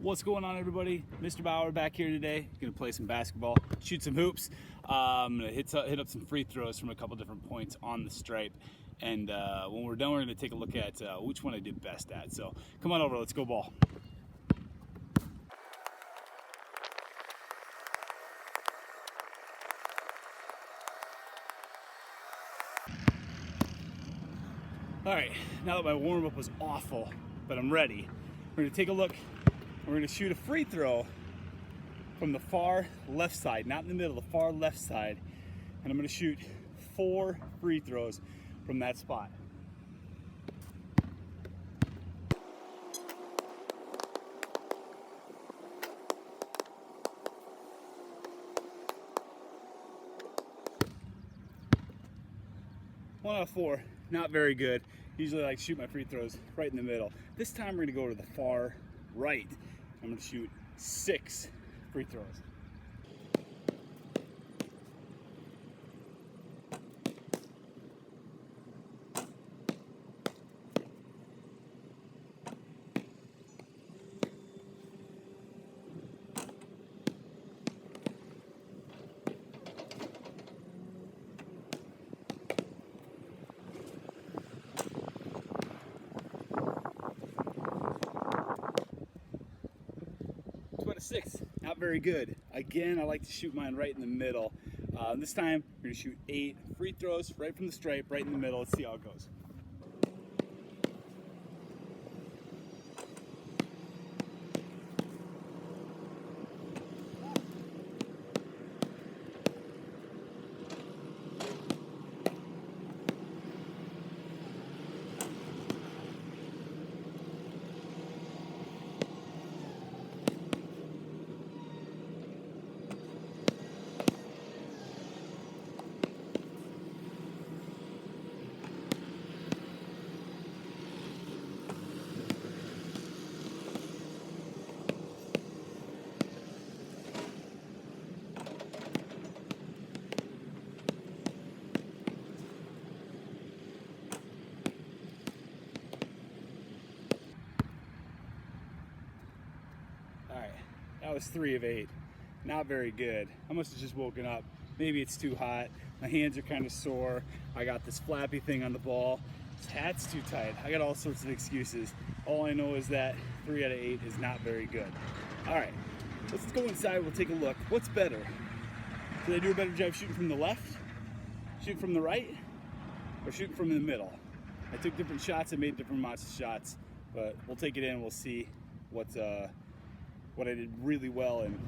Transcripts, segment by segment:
What's going on, everybody? Mr. Bauer back here today. Gonna play some basketball, shoot some hoops. I'm gonna hit up some free throws from a couple different points on the stripe. And when we're done, we're gonna take a look at which one I did best at. So come on over, let's go ball. All right, now that my warm-up was awful, but I'm ready, we're gonna take a look. We're gonna shoot a free throw from the far left side, not in the middle, the far left side. And I'm gonna shoot 4 free throws from that spot. One out of 4, not very good. Usually I like to shoot my free throws right in the middle. This time we're gonna go to the far right. I'm gonna shoot 6 free throws. Out of 6, not very good. Again, I like to shoot mine right in the middle. This time, we're gonna shoot 8 free throws right from the stripe, right in the middle. Let's see how it goes. Alright, that was 3 of 8. Not very good. I must have just woken up. Maybe it's too hot. My hands are kind of sore. I got this flappy thing on the ball. This hat's too tight. I got all sorts of excuses. All I know is that 3 out of 8 is not very good. Alright, let's go inside. We'll take a look. What's better? Did I do a better job shooting from the left? Shooting from the right? Or shooting from the middle? I took different shots. I made different amounts of shots. But we'll take it in and we'll see what I did really well and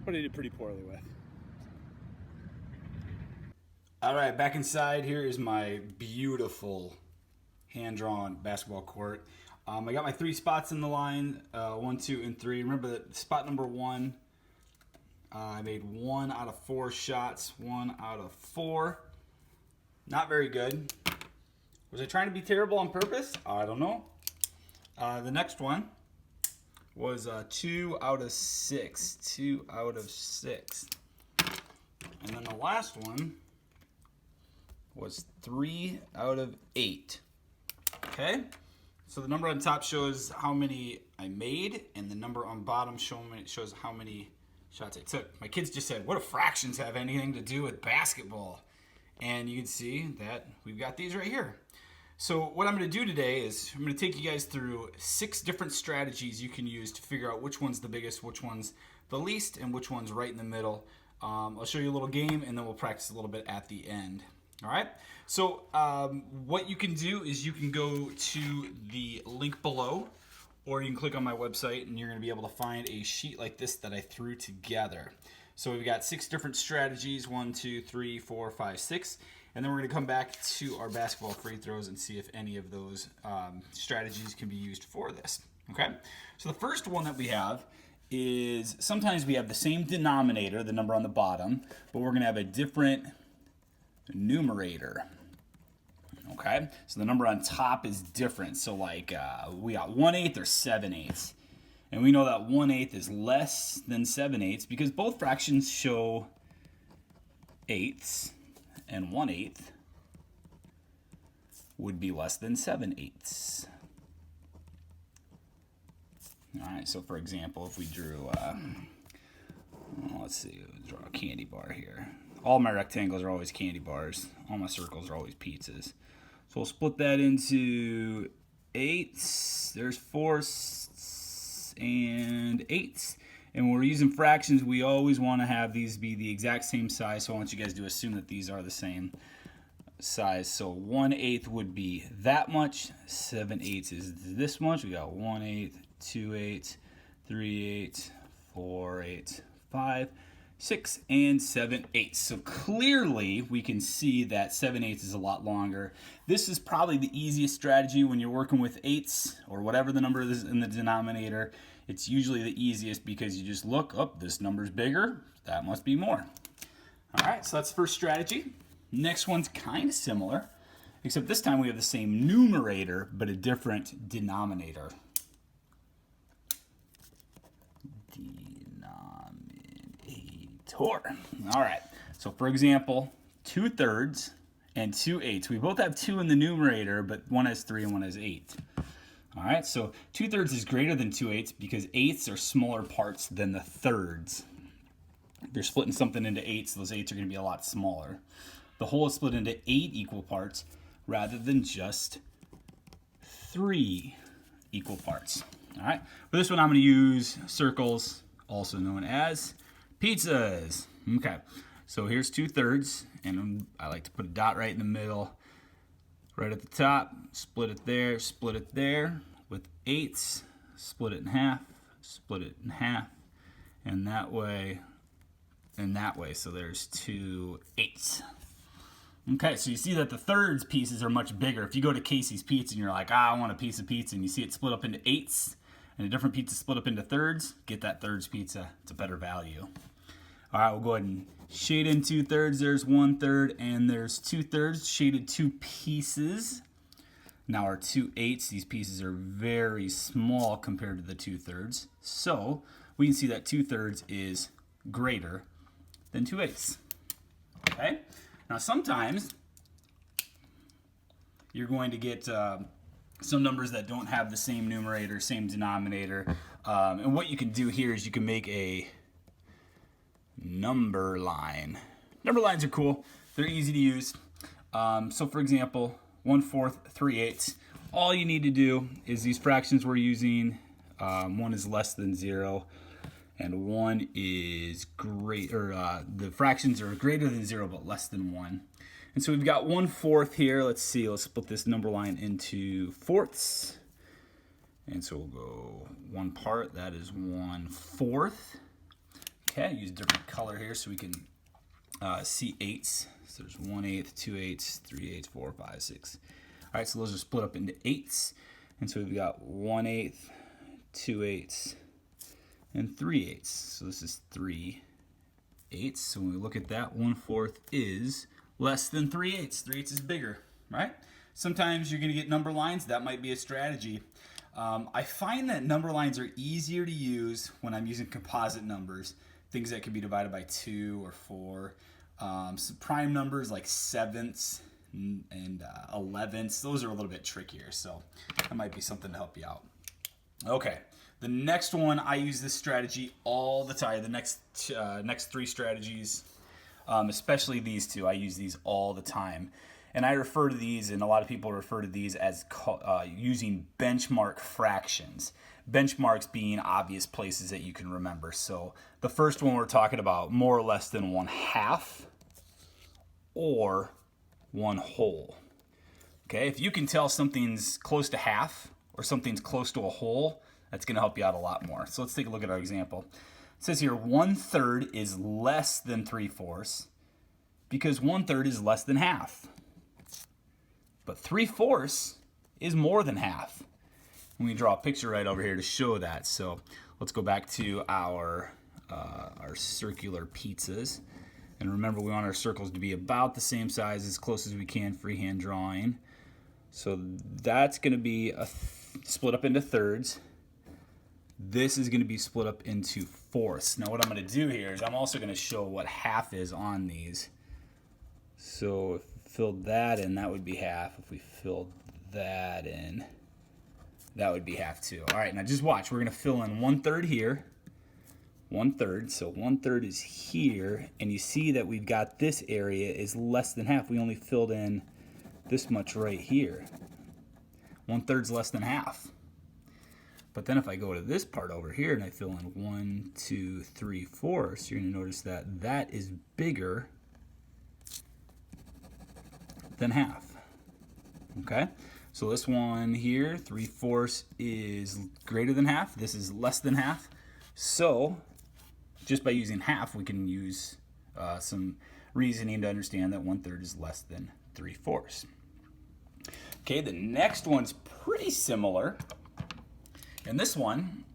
what I did pretty poorly with. All right, back inside. Here is my beautiful hand-drawn basketball court. I got my 3 spots in the line, 1, 2, and 3. Remember that spot number 1, I made 1 out of 4 shots, 1 out of 4. Not very good. Was I trying to be terrible on purpose? I don't know. The next one was 2 out of 6. 2 out of 6. And then the last one was 3 out of 8. Okay? So the number on top shows how many I made, and the number on bottom shows how many shots I took. My kids just said, what do fractions have anything to do with basketball? And you can see that we've got these right here. So what I'm going to do today is I'm going to take you guys through 6 different strategies you can use to figure out which one's the biggest, which one's the least, and which one's right in the middle. I'll show you a little game, and then we'll practice a little bit at the end. All right? So what you can do is you can go to the link below, or you can click on my website, and you're going to be able to find a sheet like this that I threw together. So we've got 6 different strategies, 1, 2, 3, 4, 5, 6. And then we're going to come back to our basketball free throws and see if any of those strategies can be used for this. Okay? So the first one that we have is sometimes we have the same denominator, the number on the bottom, but we're going to have a different numerator. Okay? So the number on top is different. So like we got 1/8 or 7/8. And we know that 1/8 is less than 7/8 because both fractions show eighths. And 1/8 would be less than 7/8. All right, so for example, if we drew, let's see, draw a candy bar here. All my rectangles are always candy bars. All my circles are always pizzas. So we'll split that into 8s. There's 4s and 8s. And when we're using fractions, we always want to have these be the exact same size. So I want you guys to assume that these are the same size. So 1/8 would be that much. 7/8 is this much. We got 1/8, 2/8, 3/8, 4/8, 5, 6, and 7/8. So clearly we can see that 7/8 is a lot longer. This is probably the easiest strategy when you're working with 8s or whatever the number is in the denominator. It's usually the easiest because you just look up, this number's bigger, that must be more. All right, so that's the first strategy. Next one's kind of similar, except this time we have the same numerator, but a different denominator. All right, so for example, 2/3 and 2/8. We both have 2 in the numerator, but one has 3 and one has 8. All right, so 2/3 is greater than 2/8 because 8s are smaller parts than the thirds. If you're splitting something into 8s, those 8s are going to be a lot smaller. The whole is split into 8 equal parts rather than just 3 equal parts. All right, for this one, I'm going to use circles, also known as pizzas. Okay, so here's 2/3, and I like to put a dot right in the middle, right at the top, split it there, with 8s, split it in half, and that way, so there's 2 8s. Okay, so you see that the thirds pieces are much bigger. If you go to Casey's Pizza and you're like, I want a piece of pizza, and you see it split up into 8s, and a different pizza split up into thirds, get that thirds pizza. It's a better value. All right, we'll go ahead and shade in 2/3. There's 1/3 and there's 2/3. Shaded 2 pieces. Now our 2 8s, these pieces are very small compared to the 2/3. So we can see that 2/3 is greater than 2 8s. Okay? Now sometimes you're going to get some numbers that don't have the same numerator, same denominator. And what you can do here is you can make a number line. Number lines are cool. They're easy to use. So for example, 1/4, 3/8. All you need to do is these fractions we're using, 1 is less than 0, and 1 is the fractions are greater than 0 but less than 1. And so we've got 1/4 here. Let's see, let's split this number line into fourths. And so we'll go 1 part, that is 1/4. Okay, use a different color here so we can see 8s. So there's 1/8, 2 8s, 3 8s, 4, 5, 6. All right, so those are split up into 8s. And so we've got 1/8, 2 8s, and 3 8s. So this is 3 8s. So when we look at that, 1/4 is less than 3 8s. 3 8s is bigger, right? Sometimes you're going to get number lines. That might be a strategy. I find that number lines are easier to use when I'm using composite numbers, things that can be divided by 2 or 4. Some prime numbers like 7ths and 11ths, those are a little bit trickier, so that might be something to help you out. Okay, the next one, I use this strategy all the time. The next 3 strategies, especially these 2, I use these all the time. And I refer to these, and a lot of people refer to these as using benchmark fractions. Benchmarks being obvious places that you can remember. So the first one we're talking about, more or less than 1/2 or 1/2. Okay, if you can tell something's close to half or something's close to a whole, that's going to help you out a lot more. So let's take a look at our example. It says here 1/3 is less than 3/4 because 1/3 is less than half. But 3/4 is more than half. And we draw a picture right over here to show that. So let's go back to our circular pizzas. And remember, we want our circles to be about the same size, as close as we can, freehand drawing. So that's going to be split up into thirds. This is going to be split up into fourths. Now what I'm going to do here is I'm also going to show what half is on these. So if we filled that in, that would be half. If we filled that in, that would be half too. All right, now just watch. We're going to fill in 1/3 here. 1/3, so 1/3 is here, and you see that we've got this area is less than half. We only filled in this much right here. 1/3 is less than half. But then if I go to this part over here and I fill in 1, 2, 3, 4, so you're going to notice that that is bigger than half. Okay, so this one here, 3/4 is greater than half. This is less than half. So just by using half, we can use some reasoning to understand that 1/3 is less than 3/4. Okay, the next one's pretty similar. And this one,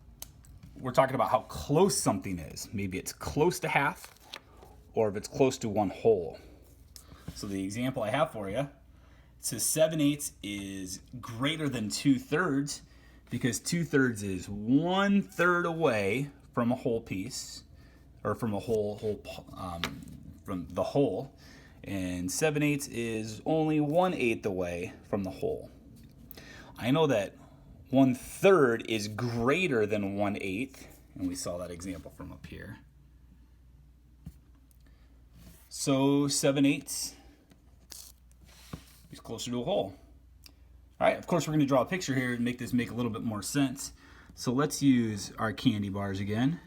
we're talking about how close something is. Maybe it's close to half, or if it's close to 1/2. So the example I have for you, it says 7/8 is greater than 2/3 because 2/3 is 1/3 away from a whole piece, or from a from the whole, and 7/8 is only 1/8 away from the whole. I know that 1/3 is greater than 1/8, and we saw that example from up here. So 7/8 is closer to a whole. All right, of course we're going to draw a picture here and make this make a little bit more sense. So let's use our candy bars again,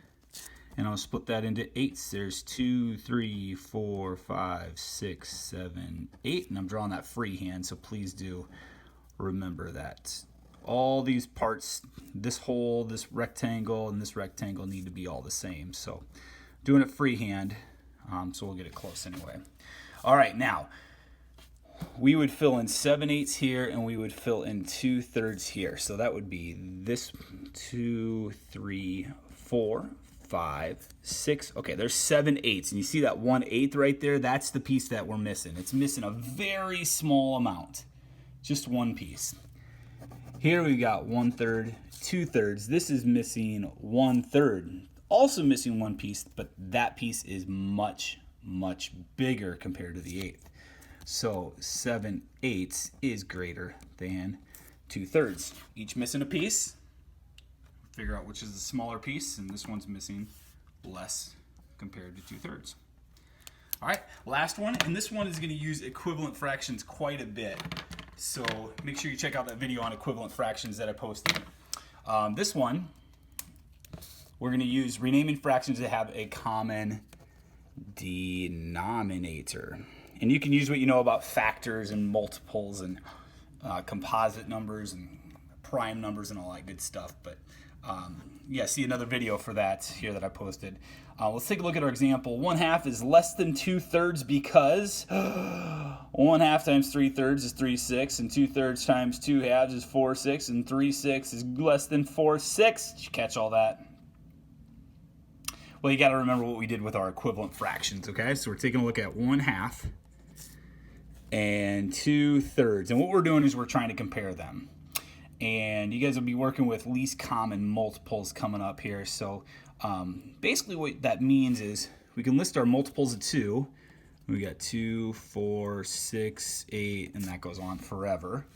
and I'll split that into 8s. There's 2, 3, 4, 5, 6, 7, 8, and I'm drawing that freehand, so please do remember that. All these parts, this hole, this rectangle, and this rectangle need to be all the same. So doing it freehand, so we'll get it close anyway. All right, now we would fill in 7/8 here, and we would fill in 2/3 here. So that would be this 2, 3, 4, 5, 6. Okay, there's 7/8, and you see that 1/8 right there? That's the piece that we're missing. It's missing a very small amount, just one piece. Here we got 1/3, 2/3. This is missing 1/3. Also missing one piece, but that piece is much, much bigger compared to the 1/8. So 7/8 is greater than 2/3. Each missing a piece. Figure out which is the smaller piece, and this one's missing less compared to 2/3. All right, last one, and this one is going to use equivalent fractions quite a bit. So make sure you check out that video on equivalent fractions that I posted. This one, we're going to use renaming fractions that have a common denominator. And you can use what you know about factors and multiples and composite numbers and prime numbers and all that good stuff. But yeah, see another video for that here that I posted. Let's take a look at our example. 1/2 is less than 2/3 because 1/2 times 3/3 is 3/6, and 2/3 times 2/2 is 4/6, and 3/6 is less than 4/6. Did you catch all that? Well, you got to remember what we did with our equivalent fractions, okay? So we're taking a look at 1/2 and 2/3, and what we're doing is we're trying to compare them. And you guys will be working with least common multiples coming up here. So basically what that means is we can list our multiples of 2. We got 2, 4, 6, 8, and that goes on forever.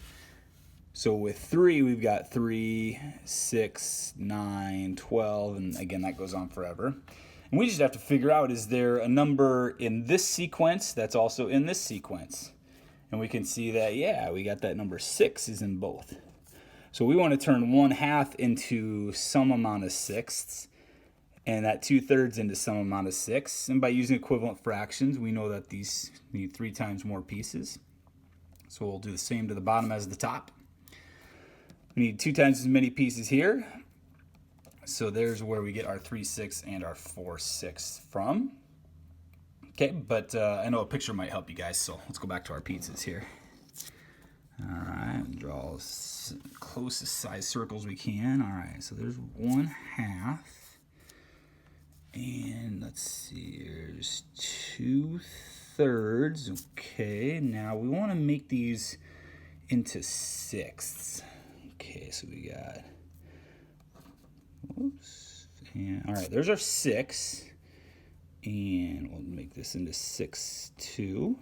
So with 3, we've got 3, 6, 9, 12, and again, that goes on forever. And we just have to figure out, is there a number in this sequence that's also in this sequence? And we can see that, yeah, we got that number 6 is in both. So we want to turn 1/2 into some amount of sixths, and that 2/3 into some amount of sixths. And by using equivalent fractions, we know that these need 3 times more pieces. So we'll do the same to the bottom as the top. We need 2 times as many pieces here. So there's where we get our 3/6 and our 4/6 from. Okay, but I know a picture might help you guys, so let's go back to our pizzas here. All right, draw as close to size circles we can. All right, so there's 1/2. And let's see, there's 2/3. Okay, now we want to make these into sixths. Okay, so we got, whoops. And, all right, there's our 6. And we'll make this into 6, 2.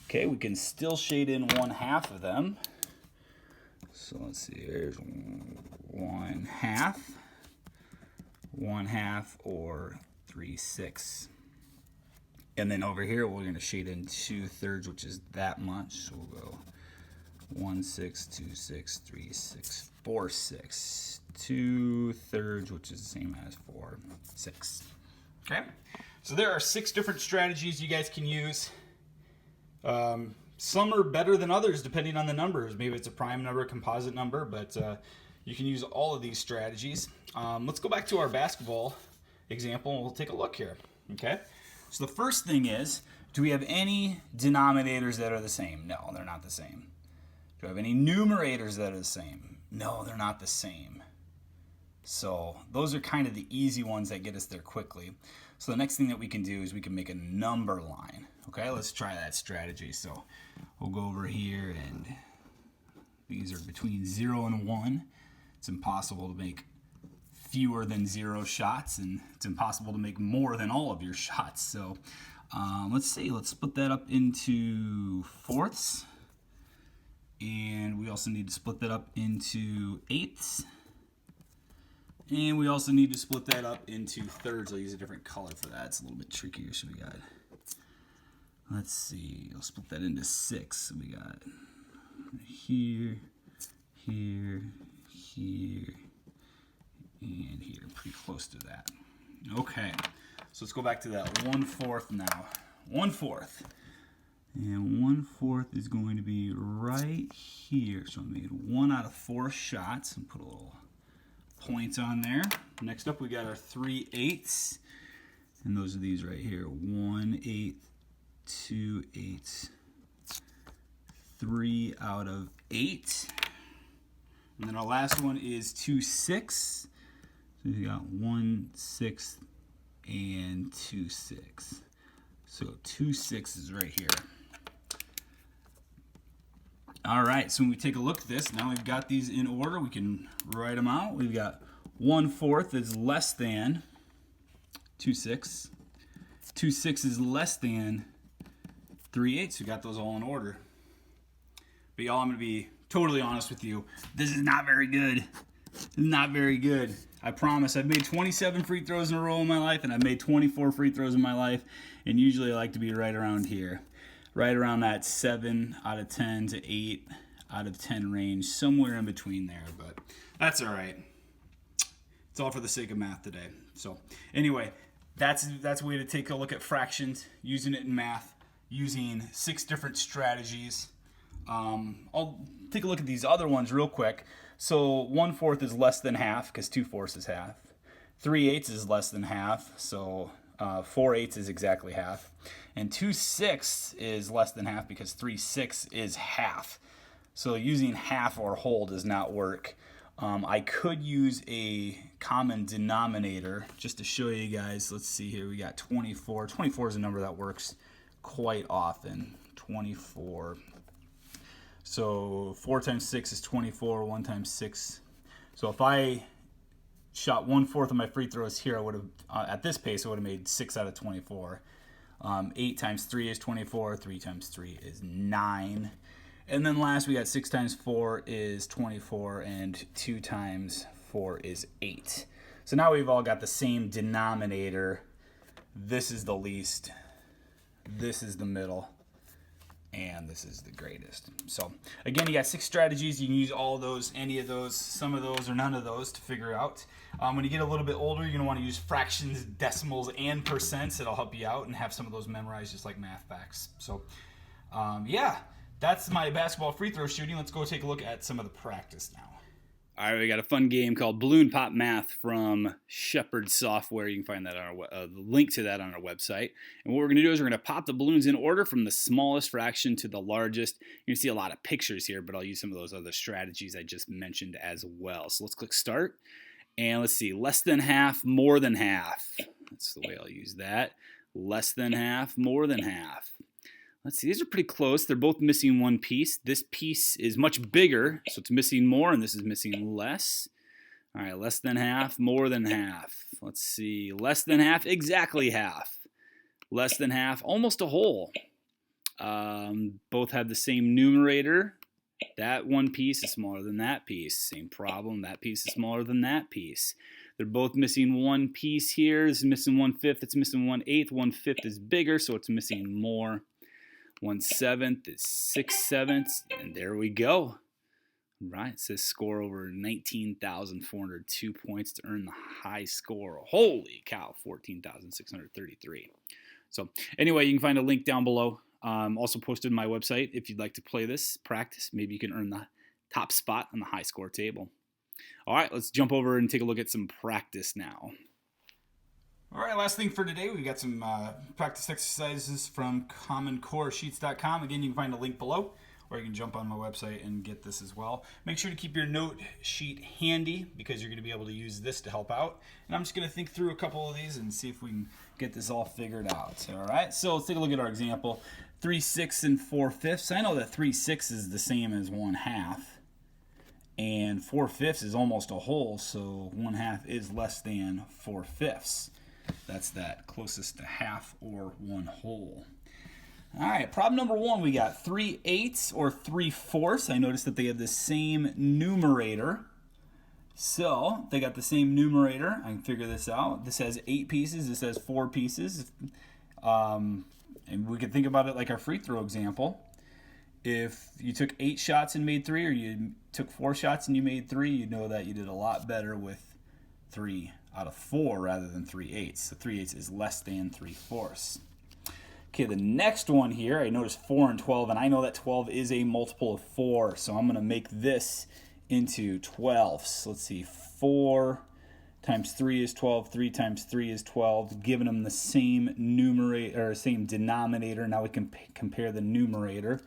Okay, we can still shade in 1/2 of them. So let's see, there's 1/2, 1/2, or 3/6. And then over here, we're going to shade in 2/3, which is that much. So we'll go 1/6, 2/6, 3/6, 4/6. 2/3, which is the same as 4/6. Okay, so there are 6 different strategies you guys can use. Some are better than others depending on the numbers. Maybe it's a prime number, composite number, but you can use all of these strategies. Let's go back to our basketball example and we'll take a look here. Okay, so the first thing is, do we have any denominators that are the same? No, they're not the same. Do we have any numerators that are the same? No, they're not the same. So those are kind of the easy ones that get us there quickly. So the next thing that we can do is we can make a number line. Okay, let's try that strategy. So we'll go over here, and these are between 0 and 1. It's impossible to make fewer than 0 shots, and it's impossible to make more than all of your shots. So let's split that up into fourths, and we also need to split that up into eighths. And we also need to split that up into thirds. I'll use a different color for that. It's a little bit trickier. So we got, let's see, I'll split that into 6. So we got here, here, here, and here. Pretty close to that. Okay, so let's go back to that 1/4 now. 1/4. And 1/4 is going to be right here. So I made 1 out of 4 shots and put a little points on there. Next up, we got our 3/8, and those are these right here: 1/8, 2/8, 3 out of 8. And then our last one is 2/6. So we got 1/6 and 2/6. So 2/6 is right here. All right, so when we take a look at this, now we've got these in order, we can write them out. We've got 1/4 is less than 2/6. 2/6 is less than 3/8. We got those all in order. But y'all, I'm going to be totally honest with you. This is not very good. This is not very good. I promise. I've made 27 free throws in a row in my life, and I've made 24 free throws in my life, and usually I like to be right around here. Right around that 7 out of 10 to 8 out of 10 range, somewhere in between there, but that's all right. It's all for the sake of math today. So anyway, that's a way to take a look at fractions, using it in math, using 6 different strategies. I'll take a look at these other ones real quick. So 1/4 is less than half, because 2/4 is half. 3/8 is less than half, so 4/8 is exactly half. And 2/6 is less than half because 3/6 is half. So using half or whole does not work. I could use a common denominator just to show you guys. Let's see here. We got 24. 24 is a number that works quite often. 24. So 4 times 6 is 24. 1 times 6. So if I shot 1/4 of my free throws here, I would have, at this pace, I would have made 6 out of 24. 8 times 3 is 24. 3 times 3 is 9. And then last, we got 6 times 4 is 24, and 2 times 4 is 8. So now we've all got the same denominator. This is the least. This is the middle. And this is the greatest. So again, you got 6 strategies. You can use all of those, any of those, some of those, or none of those to figure out. When you get a little bit older, you're going to want to use fractions, decimals, and percents. It'll help you out and have some of those memorized just like math facts. So yeah, that's my basketball free throw shooting. Let's go take a look at some of the practice now. All right, we got a fun game called Balloon Pop Math from SheppardSoftware. You can find that on the link to that on our website. And what we're going to do is we're going to pop the balloons in order from the smallest fraction to the largest. You're going to see a lot of pictures here, but I'll use some of those other strategies I just mentioned as well. So let's click Start. And let's see, less than half, more than half. That's the way I'll use that. Less than half, more than half. Let's see, these are pretty close. They're both missing one piece. This piece is much bigger, so it's missing more, and this is missing less. All right, less than half, more than half. Let's see, less than half, exactly half. Less than half, almost a whole. Both have the same numerator. That one piece is smaller than that piece. Same problem. That piece is smaller than that piece. They're both missing one piece here. It's missing 1/5. It's missing 1/8. 1/5 is bigger, so it's missing more. 1/7 is 6/7, and there we go. Right, it says score over 19,402 points to earn the high score. Holy cow, 14,633. So anyway, you can find a link down below. Also posted on my website if you'd like to play this, practice. Maybe you can earn the top spot on the high score table. All right, let's jump over and take a look at some practice now. All right, last thing for today, we got some practice exercises from commoncoresheets.com. Again, you can find a link below, or you can jump on my website and get this as well. Make sure to keep your note sheet handy because you're going to be able to use this to help out. And I'm just going to think through a couple of these and see if we can get this all figured out. All right, so let's take a look at our example. 3/6 and 4/5. I know that 3/6 is the same as 1/2. And 4/5 is almost a whole, so 1/2 is less than 4/5. That's that closest to half or 1 whole. All right, problem number 1, we got 3/8 or 3/4. I noticed that they have the same numerator. So they got the same numerator. I can figure this out. This has 8 pieces. This has 4 pieces. And we could think about it like our free throw example. If you took 8 shots and made 3, or you took 4 shots and you made 3, you know that you did a lot better with 3 out of 4 rather than 3/8. So 3/8 is less than 3/4. Okay, the next one here, I noticed 4 and 12, and I know that 12 is a multiple of 4, so I'm going to make this into 12s. Let's see, 4 times 3 is 12, 3 times 3 is 12, giving them the same numerator or same denominator. Now we can compare the numerator.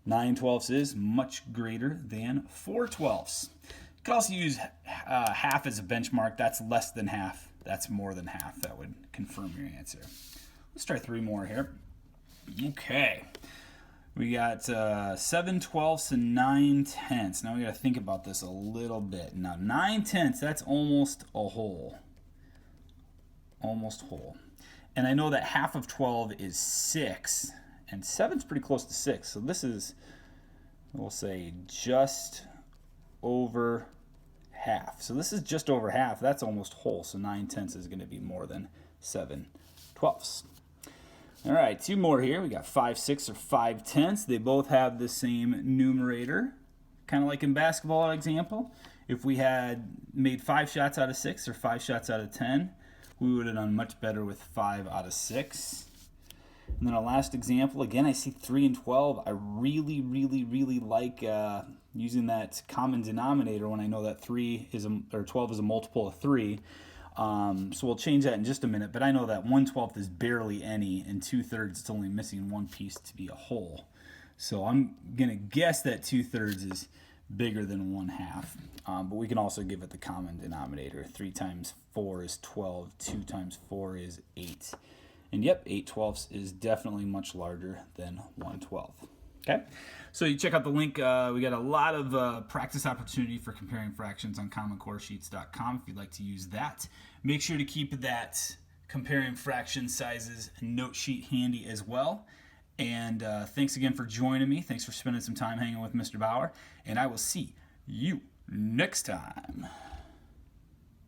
9/12 is much greater than 4/12. You could also use half as a benchmark. That's less than half. That's more than half. That would confirm your answer. Let's try 3 more here. Okay. We got 7/12 and 9/10. Now we got to think about this a little bit. Now 9/10, that's almost a whole. Almost whole. And I know that half of 12 is 6. And 7's pretty close to 6. So this is, we'll say, just over half. So this is just over half. That's almost whole. So 9/10 is going to be more than 7/12. All right, 2 more here. We got 5/6 or 5/10. They both have the same numerator. Kind of like in basketball example. If we had made 5 shots out of 6 or 5 shots out of 10, we would have done much better with 5 out of 6. And then our last example, again, I see 3 and 12. I really, really, really like using that common denominator when I know that 12 is a multiple of 3. So we'll change that in just a minute, but I know that 1/12 is barely any, and 2/3 it's only missing 1 piece to be a whole. So I'm going to guess that 2/3 is bigger than 1/2. But we can also give it the common denominator. 3 times 4 is 12. 2 times 4 is 8. And yep, 8/12 is definitely much larger than 1/12. Okay, so you check out the link. We got a lot of practice opportunity for comparing fractions on commoncoresheets.com if you'd like to use that. Make sure to keep that comparing fraction sizes note sheet handy as well. And thanks again for joining me. Thanks for spending some time hanging with Mr. Bauer. And I will see you next time.